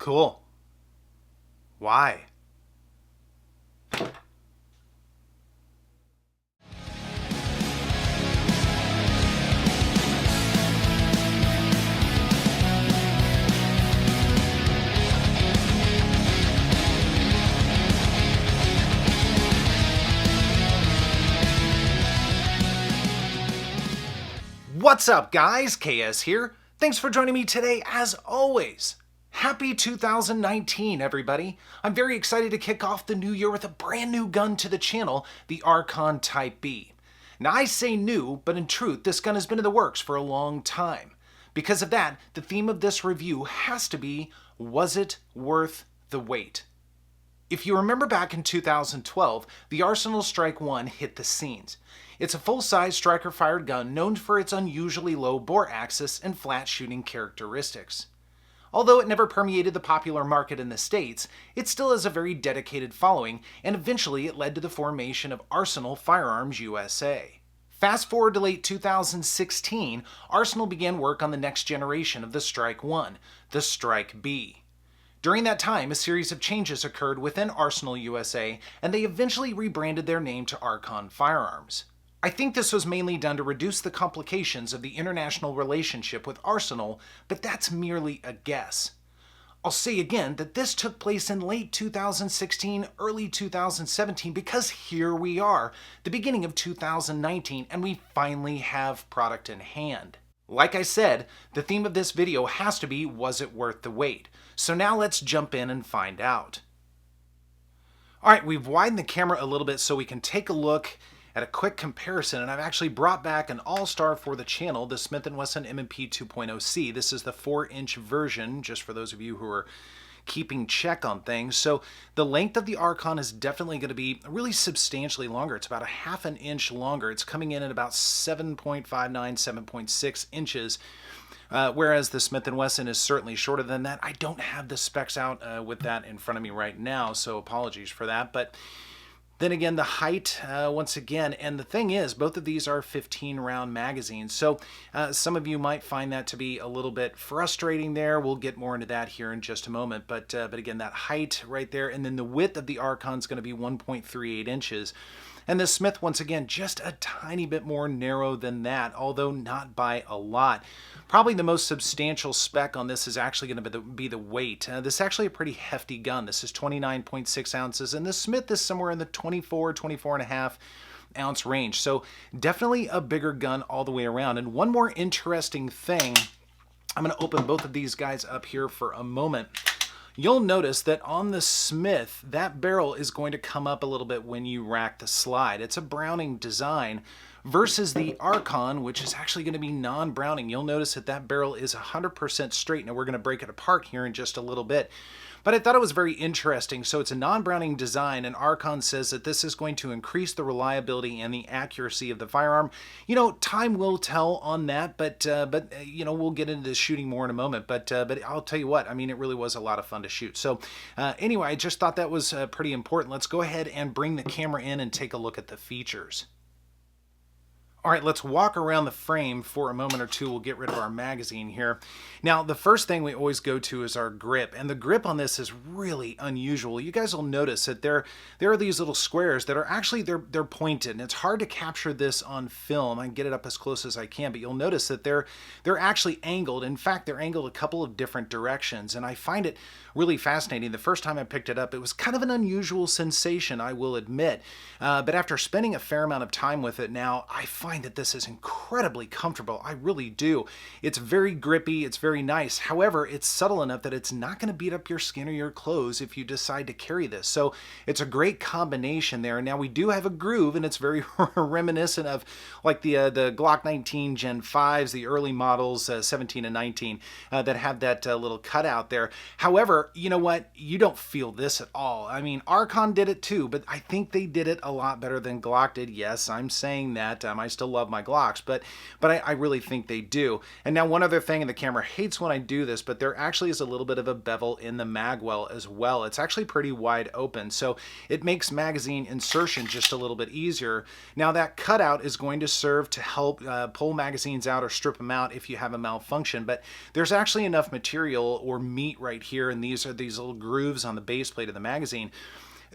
Cool. Why? What's up, guys? KS here. Thanks for joining me today, as always. Happy 2019, everybody. I'm very excited to kick off the new year with a brand new gun to the channel, the Archon Type B. Now, I say new, but in truth, this gun has been in the works for a long time. Because of that, the theme of this review has to be, was it worth the wait? If you remember back in 2012, the Arsenal Strike 1 hit the scenes. It's a full-size striker-fired gun known for its unusually low bore axis and flat shooting characteristics. Although it never permeated the popular market in the States, it still has a very dedicated following, and eventually it led to the formation of Arsenal Firearms USA. Fast forward to late 2016, Arsenal began work on the next generation of the Strike 1, the Strike B. During that time, a series of changes occurred within Arsenal USA, and they eventually rebranded their name to Archon Firearms. I think this was mainly done to reduce the complications of the international relationship with Arsenal, but that's merely a guess. I'll say again that this took place in late 2016, early 2017, because here we are, the beginning of 2019, and we finally have product in hand. Like I said, the theme of this video has to be, was it worth the wait? So now let's jump in and find out. Alright, we've widened the camera a little bit so we can take a look at a quick comparison, and I've actually brought back an all-star for the channel, the Smith & Wesson M&P 2.0C. This is the 4-inch version, just for those of you who are keeping check on things. So the length of the Archon is definitely going to be really substantially longer. It's about a half an inch longer. It's coming in at about 7.59, 7.6 inches. Whereas the Smith & Wesson is certainly shorter than that. I don't have the specs out with that in front of me right now, so apologies for that. But then again, the height, once again, and the thing is, both of these are 15-round magazines. So some of you might find that to be a little bit frustrating there. We'll get more into that here in just a moment. But again, that height right there, and then the width of the Archon is going to be 1.38 inches. And the Smith, once again, just a tiny bit more narrow than that, although not by a lot. Probably the most substantial spec on this is actually going to be the weight. This is actually a pretty hefty gun. This is 29.6 ounces, and the Smith is somewhere in the 24 and a half ounce range. So definitely a bigger gun all the way around. And one more interesting thing, I'm going to open both of these guys up here for a moment. You'll notice that on the Smith, that barrel is going to come up a little bit when you rack the slide. It's a Browning design versus the Archon, which is actually going to be non-Browning. You'll notice that that barrel is 100% straight. Now we're going to break it apart here in just a little bit. But I thought it was very interesting. So it's a non-Browning design, and Archon says that this is going to increase the reliability and the accuracy of the firearm. You know, time will tell on that, but you know, we'll get into the shooting more in a moment. But I'll tell you what, I mean, it really was a lot of fun to shoot. So anyway, I just thought that was pretty important. Let's go ahead and bring the camera in and take a look at the features. All right, let's walk around the frame for a moment or two. We'll get rid of our magazine here. Now, the first thing we always go to is our grip, and the grip on this is really unusual. You guys will notice that there are these little squares that are actually, they're pointed, and it's hard to capture this on film. I can get it up as close as I can, but you'll notice that they're actually angled. In fact, they're angled a couple of different directions, and I find it really fascinating. The first time I picked it up, it was kind of an unusual sensation, I will admit. But after spending a fair amount of time with it now, I find that this is incredibly comfortable. I really do. It's very grippy. It's very nice. However, it's subtle enough that it's not going to beat up your skin or your clothes if you decide to carry this. So it's a great combination there. Now we do have a groove, and it's very reminiscent of like the Glock 19 Gen 5s, the early models 17 and 19 that have that little cutout there. However, you know what? You don't feel this at all. I mean, Archon did it too, but I think they did it a lot better than Glock did. Yes, I'm saying that. I still still love my Glocks, but I really think they do. And now one other thing, and the camera hates when I do this, but there actually is a little bit of a bevel in the mag well as well. It's actually pretty wide open, so it makes magazine insertion just a little bit easier. Now that cutout is going to serve to help pull magazines out or strip them out if you have a malfunction, but there's actually enough material or meat right here, and these are these little grooves on the base plate of the magazine.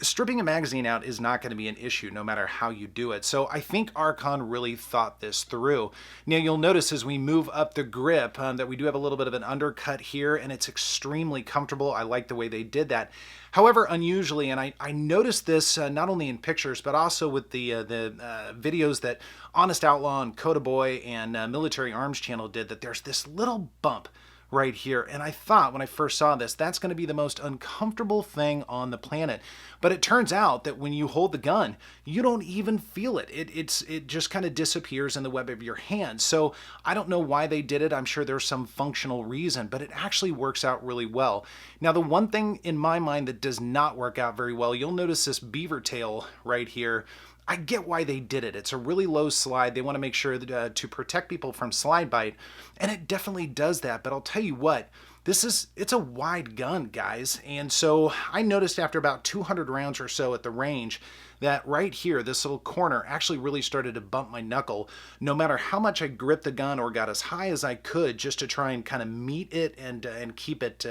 Stripping a magazine out is not going to be an issue no matter how you do it. So I think Archon really thought this through. Now you'll notice as we move up the grip that we do have a little bit of an undercut here, and it's extremely comfortable. I like the way they did that. However, unusually, and I noticed this not only in pictures, but also with the videos that Honest Outlaw and Coda Boy and Military Arms Channel did, that there's this little bump right here. And I thought when I first saw this, that's going to be the most uncomfortable thing on the planet. But it turns out that when you hold the gun, you don't even feel it. It just kind of disappears in the web of your hand. So I don't know why they did it. I'm sure there's some functional reason, but it actually works out really well. Now, the one thing in my mind that does not work out very well, you'll notice this beaver tail right here. I get why they did it. It's a really low slide. They want to make sure that, to protect people from slide bite, and it definitely does that. But I'll tell you what, it's a wide gun, guys. And so I noticed after about 200 rounds or so at the range that right here, this little corner actually really started to bump my knuckle. No matter how much I gripped the gun or got as high as I could just to try and kind of meet it and keep it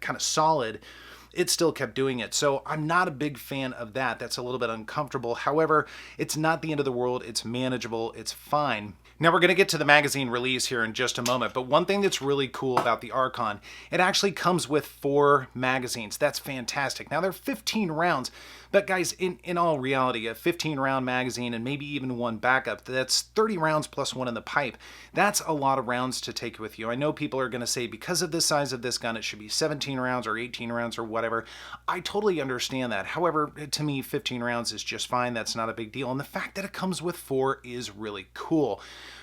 kind of solid, it still kept doing it. So I'm not a big fan of that. That's a little bit uncomfortable. However, it's not the end of the world. It's manageable. It's fine. Now we're going to get to the magazine release here in just a moment, but one thing that's really cool about the Archon, it actually comes with 4 magazines. That's fantastic. Now they're 15 rounds, but guys, in all reality, a 15 round magazine and maybe even one backup, that's 30 rounds plus one in the pipe. That's a lot of rounds to take with you. I know people are going to say because of the size of this gun, it should be 17 rounds or 18 rounds or whatever. I totally understand that. However, to me, 15 rounds is just fine. That's not a big deal. And the fact that it comes with 4 is really cool.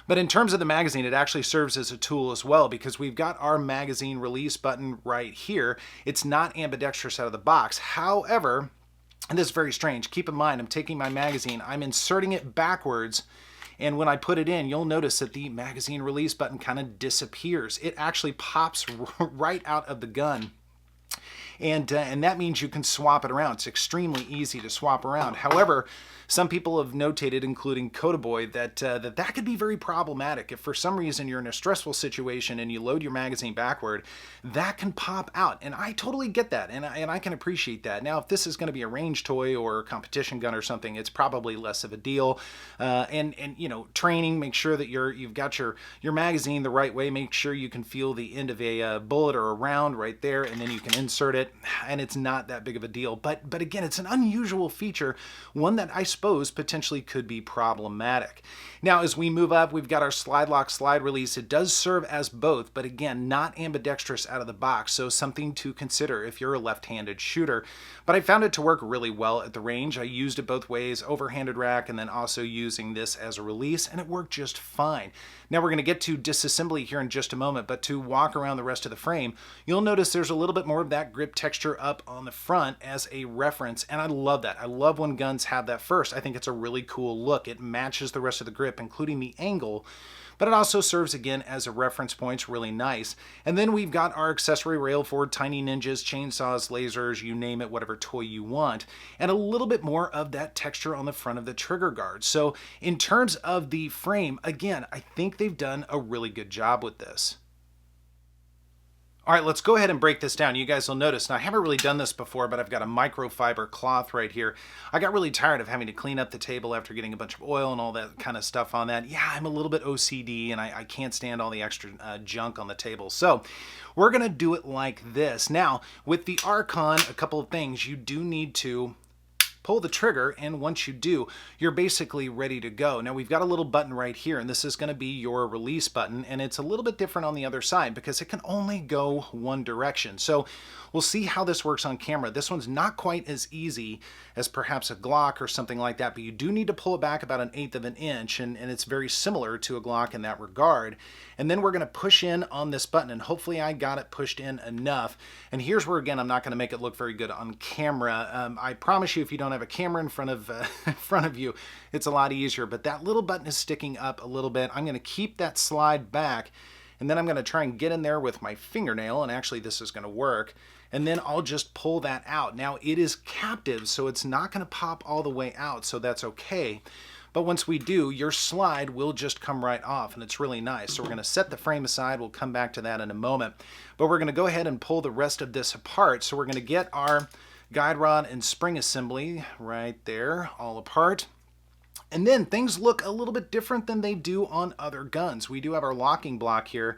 But in terms of the magazine, it actually serves as a tool as well, because we've got our magazine release button right here. It's not ambidextrous out of the box. However, and this is very strange, keep in mind, I'm taking my magazine, I'm inserting it backwards, and when I put it in, you'll notice that the magazine release button kind of disappears. It actually pops right out of the gun. And that means you can swap it around. It's extremely easy to swap around. However, some people have notated, including Coda Boy, that that could be very problematic. If for some reason you're in a stressful situation and you load your magazine backward, that can pop out. And I totally get that, and I can appreciate that. Now, if this is going to be a range toy or a competition gun or something, it's probably less of a deal. And you know, training, make sure that you've got your magazine the right way. Make sure you can feel the end of a bullet or a round right there, and then you can insert it, and it's not that big of a deal. But again, it's an unusual feature, one that I suppose potentially could be problematic. Now, as we move up, we've got our slide lock slide release. It does serve as both, but again, not ambidextrous out of the box, so something to consider if you're a left-handed shooter. But I found it to work really well at the range. I used it both ways, overhanded rack, and then also using this as a release, and it worked just fine. Now we're going to get to disassembly here in just a moment, but to walk around the rest of the frame, you'll notice there's a little bit more of that grip texture up on the front as a reference, and I love that. I love when guns have that first. I think it's a really cool look. It matches the rest of the grip, including the angle, but it also serves again as a reference point. It's really nice. And then we've got our accessory rail for tiny ninjas, chainsaws, lasers, you name it, whatever toy you want, and a little bit more of that texture on the front of the trigger guard. So in terms of the frame, again, I think they've done a really good job with this. All right, let's go ahead and break this down. You guys will notice, now I haven't really done this before, but I've got a microfiber cloth right here. I got really tired of having to clean up the table after getting a bunch of oil and all that kind of stuff on that. Yeah, I'm a little bit OCD and I can't stand all the extra junk on the table. So we're gonna do it like this. Now, with the Archon, a couple of things. You do need to pull the trigger, and once you do, you're basically ready to go. Now we've got a little button right here, and this is going to be your release button, and it's a little bit different on the other side because it can only go one direction. So we'll see how this works on camera. This one's not quite as easy as perhaps a Glock or something like that, but you do need to pull it back about 1/8 of an inch, and it's very similar to a Glock in that regard. And then we're going to push in on this button, and hopefully I got it pushed in enough. And here's where, again, I'm not going to make it look very good on camera. I promise you, if you don't have have a camera in front of in front of you, it's a lot easier. But that little button is sticking up a little bit. I'm going to keep that slide back, and then I'm going to try and get in there with my fingernail, and actually this is going to work. And then I'll just pull that out. Now it is captive, so it's not going to pop all the way out, so that's okay. But once we do, your slide will just come right off, and it's really nice. So we're going to set the frame aside. We'll come back to that in a moment. But we're going to go ahead and pull the rest of this apart. So we're going to get our guide rod and spring assembly right there, all apart. And then things look a little bit different than they do on other guns. We do have our locking block here,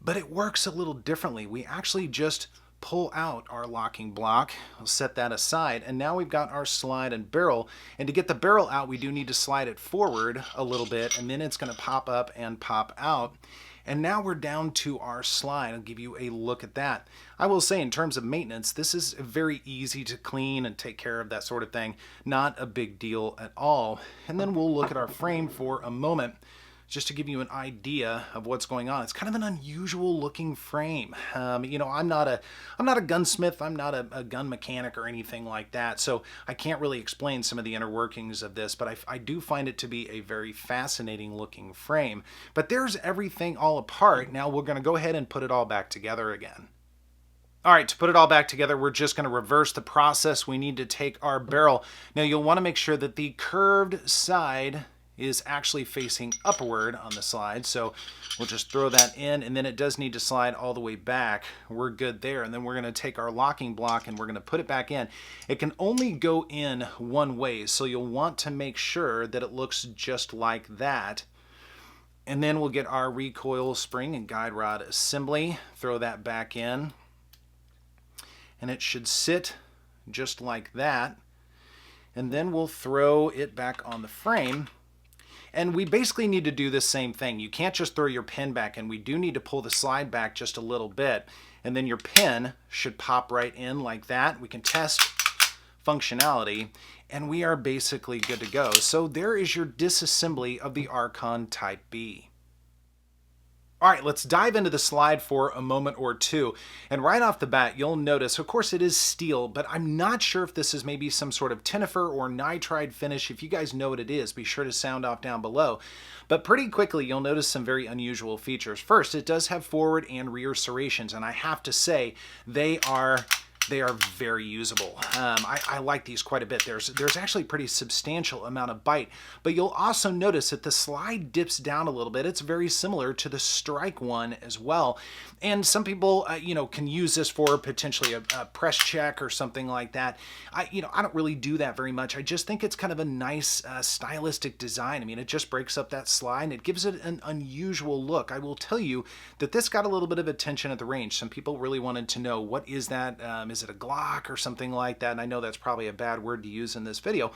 but it works a little differently. We actually just pull out our locking block. We'll set that aside, and now we've got our slide and barrel. And to get the barrel out, we do need to slide it forward a little bit, and then it's going to pop up and pop out. And now we're down to our slide. I'll give you a look at that. I will say, in terms of maintenance, this is very easy to clean and take care of, that sort of thing. Not a big deal at all. And then we'll look at our frame for a moment, just to give you an idea of what's going on. It's kind of an unusual looking frame. You know, I'm not a gunsmith, I'm not a gun mechanic or anything like that, so I can't really explain some of the inner workings of this, but I do find it to be a very fascinating looking frame. But there's everything all apart. Now we're going to go ahead and put it all back together again. All right, to put it all back together, we're just going to reverse the process. We need to take our barrel. Now you'll want to make sure that the curved side is actually facing upward on the slide. So we'll just throw that in, and then it does need to slide all the way back. We're good there. And then we're going to take our locking block and we're going to put it back in. It can only go in one way, so you'll want to make sure that it looks just like that. And then we'll get our recoil spring and guide rod assembly, throw that back in, and it should sit just like that. And then we'll throw it back on the frame. And we basically need to do the same thing. You can't just throw your pin back in. We do need to pull the slide back just a little bit. And then your pin should pop right in like that. We can test functionality, and we are basically good to go. So there is your disassembly of the Archon Type B. All right, let's dive into the slide for a moment or two. And right off the bat, you'll notice, of course, it is steel, but I'm not sure if this is maybe some sort of tinifer or nitride finish. If you guys know what it is, be sure to sound off down below. But pretty quickly, you'll notice some very unusual features. First, it does have forward and rear serrations, and I have to say, they are very usable. I like these quite a bit. There's actually a pretty substantial amount of bite, but you'll also notice that the slide dips down a little bit. It's very similar to the Strike one as well. And some people, can use this for potentially a press check or something like that. I don't really do that very much. I just think it's kind of a nice stylistic design. I mean, it just breaks up that slide and it gives it an unusual look. I will tell you that this got a little bit of attention at the range. Some people really wanted to know, what is that? Is it a Glock or something like that? And I know that's probably a bad word to use in this video,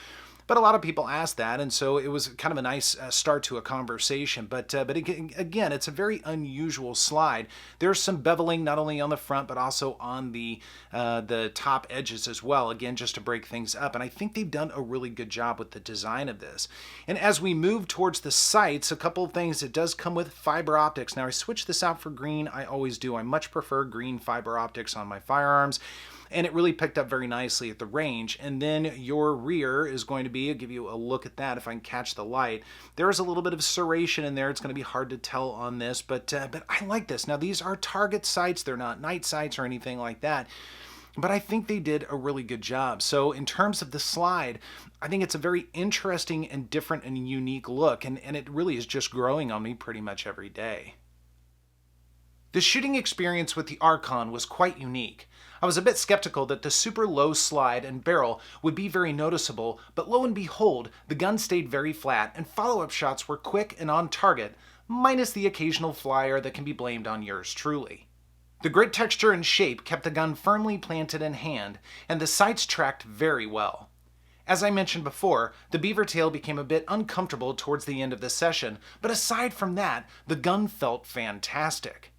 but a lot of people asked that, and so it was kind of a nice start to a conversation. But again, it's a very unusual slide. There's some beveling not only on the front but also on the top edges as well. Again, just to break things up, and I think they've done a really good job with the design of this. And as we move towards the sights, a couple of things. It does come with fiber optics. Now I switched this out for green. I always do. I much prefer green fiber optics on my firearms. And it really picked up very nicely at the range. And then your rear is going to be, I'll give you a look at that if I can catch the light. There is a little bit of serration in there. It's going to be hard to tell on this, but I like this. Now these are target sights. They're not night sights or anything like that. But I think they did a really good job. So in terms of the slide, I think it's a very interesting and different and unique look. And it really is just growing on me pretty much every day. The shooting experience with the Archon was quite unique. I was a bit skeptical that the super low slide and barrel would be very noticeable, but lo and behold, the gun stayed very flat and follow-up shots were quick and on target, minus the occasional flyer that can be blamed on yours truly. The grit texture and shape kept the gun firmly planted in hand, and the sights tracked very well. As I mentioned before, the beaver tail became a bit uncomfortable towards the end of the session, but aside from that, the gun felt fantastic.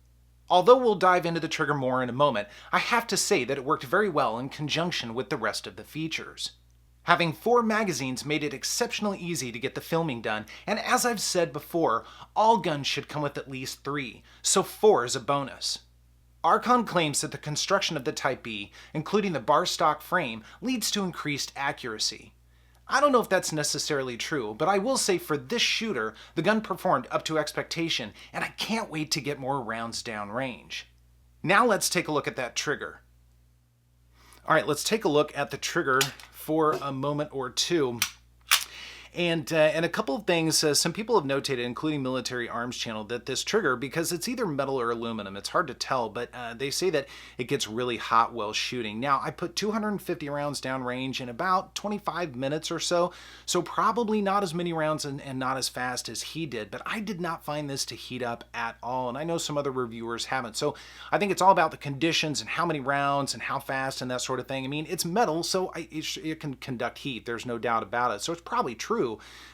Although we'll dive into the trigger more in a moment, I have to say that it worked very well in conjunction with the rest of the features. Having 4 magazines made it exceptionally easy to get the filming done, and as I've said before, all guns should come with at least 3, so 4 is a bonus. Archon claims that the construction of the Type B, including the bar stock frame, leads to increased accuracy. I don't know if that's necessarily true, but I will say for this shooter, the gun performed up to expectation, and I can't wait to get more rounds downrange. Now let's take a look at that trigger. All right, let's take a look at the trigger for a moment or two. And a couple of things, some people have notated, including Military Arms Channel, that this trigger, because it's either metal or aluminum, it's hard to tell, but they say that it gets really hot while shooting. Now, I put 250 rounds downrange in about 25 minutes or so probably not as many rounds and not as fast as he did, but I did not find this to heat up at all, and I know some other reviewers haven't. So I think it's all about the conditions and how many rounds and how fast and that sort of thing. I mean, it's metal, so it can conduct heat, there's no doubt about it, so it's probably true.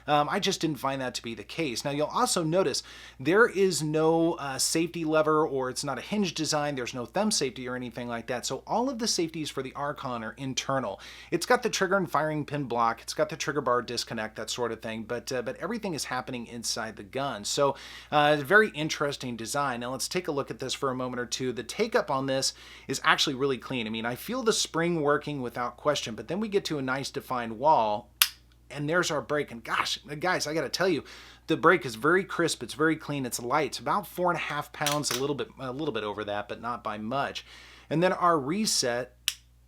I just didn't find that to be the case. Now, you'll also notice there is no safety lever, or it's not a hinge design. There's no thumb safety or anything like that. So all of the safeties for the Archon are internal. It's got the trigger and firing pin block. It's got the trigger bar disconnect, that sort of thing. But everything is happening inside the gun. So very interesting design. Now, let's take a look at this for a moment or two. The take-up on this is actually really clean. I mean, I feel the spring working without question, but then we get to a nice defined wall, and there's our brake. And gosh, guys, I got to tell you, the brake is very crisp. It's very clean. It's light. It's about 4.5 pounds, a little bit over that, but not by much. And then our reset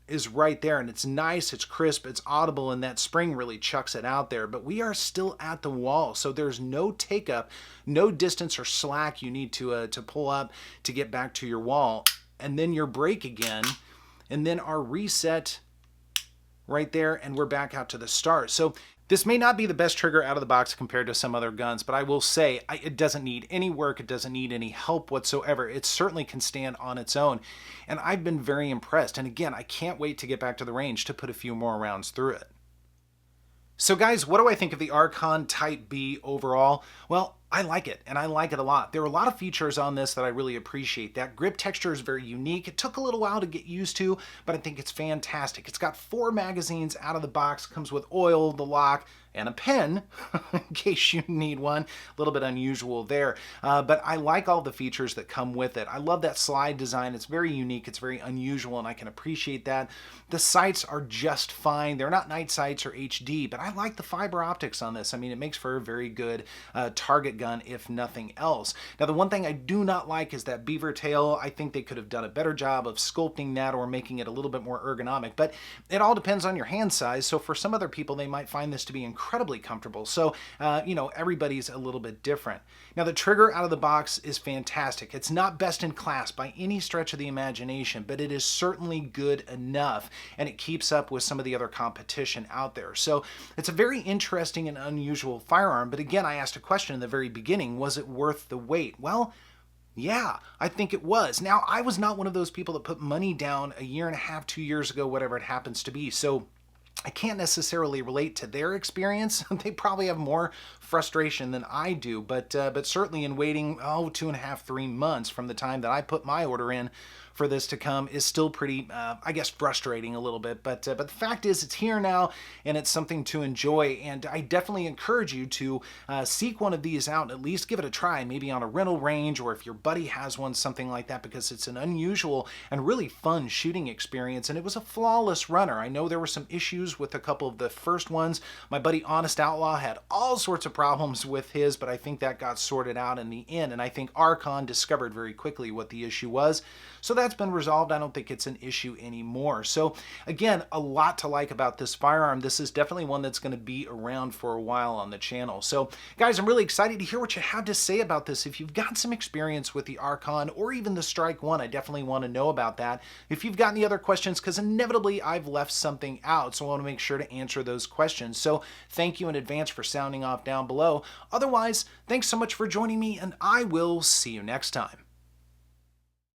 is right there, and it's nice, it's crisp, it's audible, and that spring really chucks it out there. But we are still at the wall, so there's no take up, no distance or slack you need to pull up to get back to your wall. And then your brake again, and then our reset right there, and we're back out to the start. So this may not be the best trigger out of the box compared to some other guns, but I will say it doesn't need any work. It doesn't need any help whatsoever. It certainly can stand on its own, and I've been very impressed. And again, I can't wait to get back to the range to put a few more rounds through it. So guys, what do I think of the Archon Type B overall? Well, I like it, and I like it a lot. There are a lot of features on this that I really appreciate. That grip texture is very unique. It took a little while to get used to, but I think it's fantastic. It's got 4 magazines out of the box, comes with oil, the lock, and a pen in case you need one. A little bit unusual there, but I like all the features that come with it. I love that slide design. It's very unique. It's very unusual, and I can appreciate that. The sights are just fine. They're not night sights or HD, but I like the fiber optics on this. I mean, it makes for a very good target gun, if nothing else. Now, the one thing I do not like is that beaver tail. I think they could have done a better job of sculpting that or making it a little bit more ergonomic, but it all depends on your hand size. So for some other people, they might find this to be incredibly comfortable. So, you know, everybody's a little bit different. Now, the trigger out of the box is fantastic. It's not best in class by any stretch of the imagination, but it is certainly good enough, and it keeps up with some of the other competition out there. So it's a very interesting and unusual firearm, but again, I asked a question in the very beginning, was it worth the wait? Well, yeah, I think it was. Now, I was not one of those people that put money down a year and a half, 2 years ago, whatever it happens to be. So I can't necessarily relate to their experience. They probably have more frustration than I do, but certainly in waiting, 2.5, 3 months from the time that I put my order in for this to come is still pretty, I guess, frustrating a little bit. But the fact is, it's here now, and it's something to enjoy. And I definitely encourage you to seek one of these out and at least give it a try, maybe on a rental range, or if your buddy has one, something like that, because it's an unusual and really fun shooting experience. And it was a flawless runner. I know there were some issues with a couple of the first ones. My buddy Honest Outlaw had all sorts of problems with his, but I think that got sorted out in the end. And I think Archon discovered very quickly what the issue was. So that's been resolved. I don't think it's an issue anymore. So again, a lot to like about this firearm. This is definitely one that's going to be around for a while on the channel. So guys, I'm really excited to hear what you have to say about this. If you've got some experience with the Archon or even the Strike 1, I definitely want to know about that. If you've got any other questions, because inevitably I've left something out, so I want to make sure to answer those questions. So thank you in advance for sounding off down below. Otherwise, thanks so much for joining me, and I will see you next time.